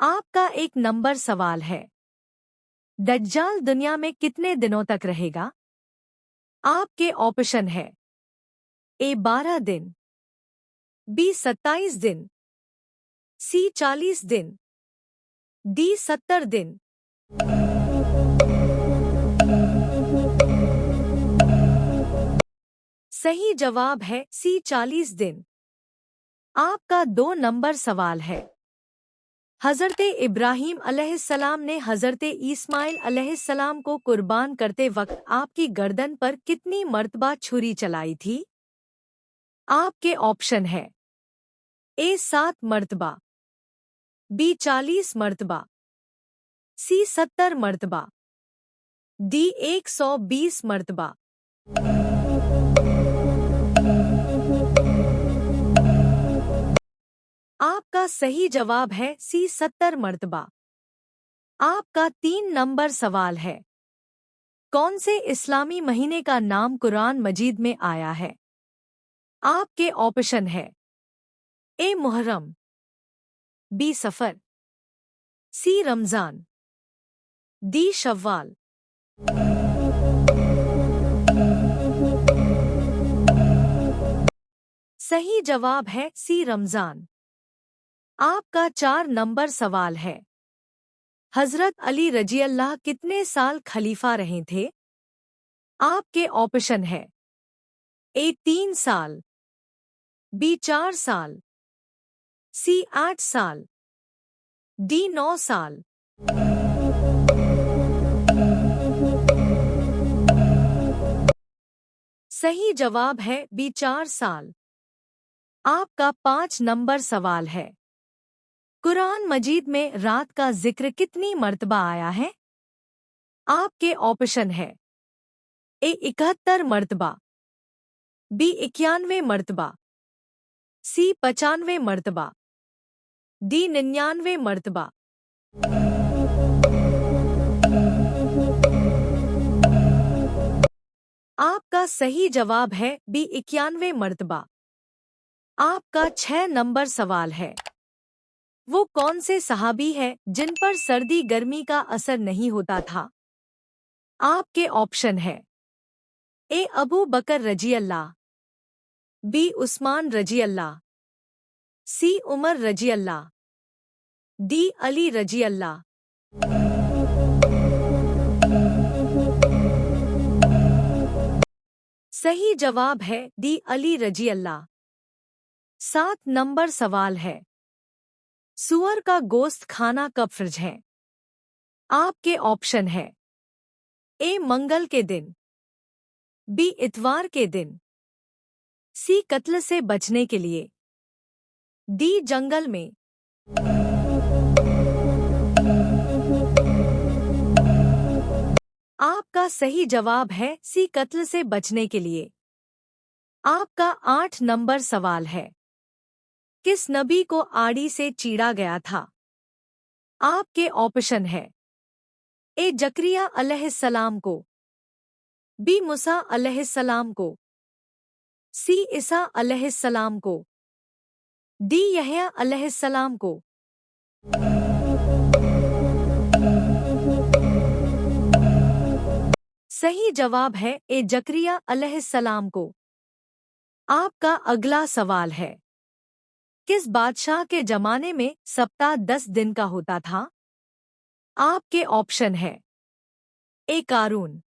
आपका एक नंबर सवाल है। दज्जाल दुनिया में कितने दिनों तक रहेगा? आपके ऑप्शन है। ए 12 दिन, बी 27 दिन, सी 40 दिन, डी 70 दिन। सही जवाब है सी 40 दिन। आपका 2 नंबर सवाल है। हज़रत इब्राहीम अलैहिस्सलाम ने हज़रत इस्माइल अलैहिस्सलाम को कुर्बान करते वक्त आपकी गर्दन पर कितनी मर्तबा छुरी चलाई थी? आपके ऑप्शन है। ए 7 मर्तबा, बी 40 मर्तबा, सी 70 मर्तबा, डी 120 मर्तबा। आपका सही जवाब है सी 70 मर्तबा। आपका 3 नंबर सवाल है। कौन से इस्लामी महीने का नाम कुरान मजीद में आया है? आपके ऑप्शन है। ए मुहर्रम, बी सफर, सी रमजान, डी शव्वाल। सही जवाब है सी रमजान। आपका 4 नंबर सवाल है। हजरत अली रजी अल्लाह कितने साल खलीफा रहे थे? आपके ऑप्शन है। ए 3 साल, बी 4 साल, सी 8 साल, डी 9 साल। सही जवाब है बी 4 साल। आपका 5 नंबर सवाल है। कुरान मजीद में रात का जिक्र कितनी मर्तबा आया है? आपके ऑप्शन है। ए 71 मर्तबा, बी 91 मर्तबा, सी 95 मर्तबा, डी 99 मर्तबा। आपका सही जवाब है बी 91 मर्तबा। आपका 6 नंबर सवाल है। वो कौन से सहाबी है जिन पर सर्दी गर्मी का असर नहीं होता था? आपके ऑप्शन है। ए अबू बकर रजी अल्लाह, बी उस्मान रजी अल्लाह, सी उमर रजी अल्लाह, डी अली रजी अल्लाह। सही जवाब है डी अली रजी अल्लाह। 7 नंबर सवाल है। सूअर का गोश्त खाना कब फर्ज है? आपके ऑप्शन है। ए मंगल के दिन, बी इतवार के दिन, सी कत्ल से बचने के लिए, डी जंगल में। आपका सही जवाब है सी कत्ल से बचने के लिए। आपका 8 नंबर सवाल है। किस नबी को आड़ी से चीरा गया था? आपके ऑप्शन है। ए जकरिया अलैहिस्सलाम को, बी मूसा अलैहिस्सलाम को, सी ईसा अलैहिस्सलाम को, डी यहया अलैहिस्सलाम को। सही जवाब है ए जकरिया अलैहिस्सलाम को। आपका अगला सवाल है। किस बादशाह के जमाने में सप्ताह 10 दिन का होता था? आपके ऑप्शन है। ए कारून,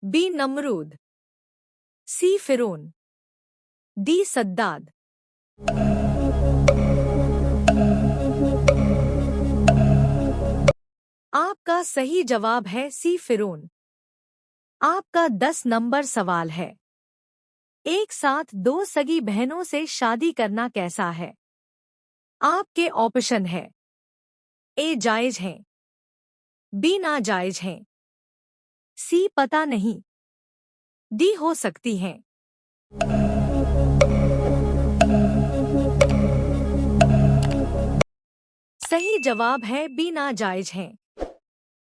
बी नमरूद, सी फिरौन, डी सद्दाद। आपका सही जवाब है सी फिरौन। आपका 10 नंबर सवाल है। एक साथ 2 सगी बहनों से शादी करना कैसा है? आपके ऑप्शन है। ए जायज है, बी नाजायज है, सी पता नहीं, डी हो सकती है। सही जवाब है बी नाजायज है।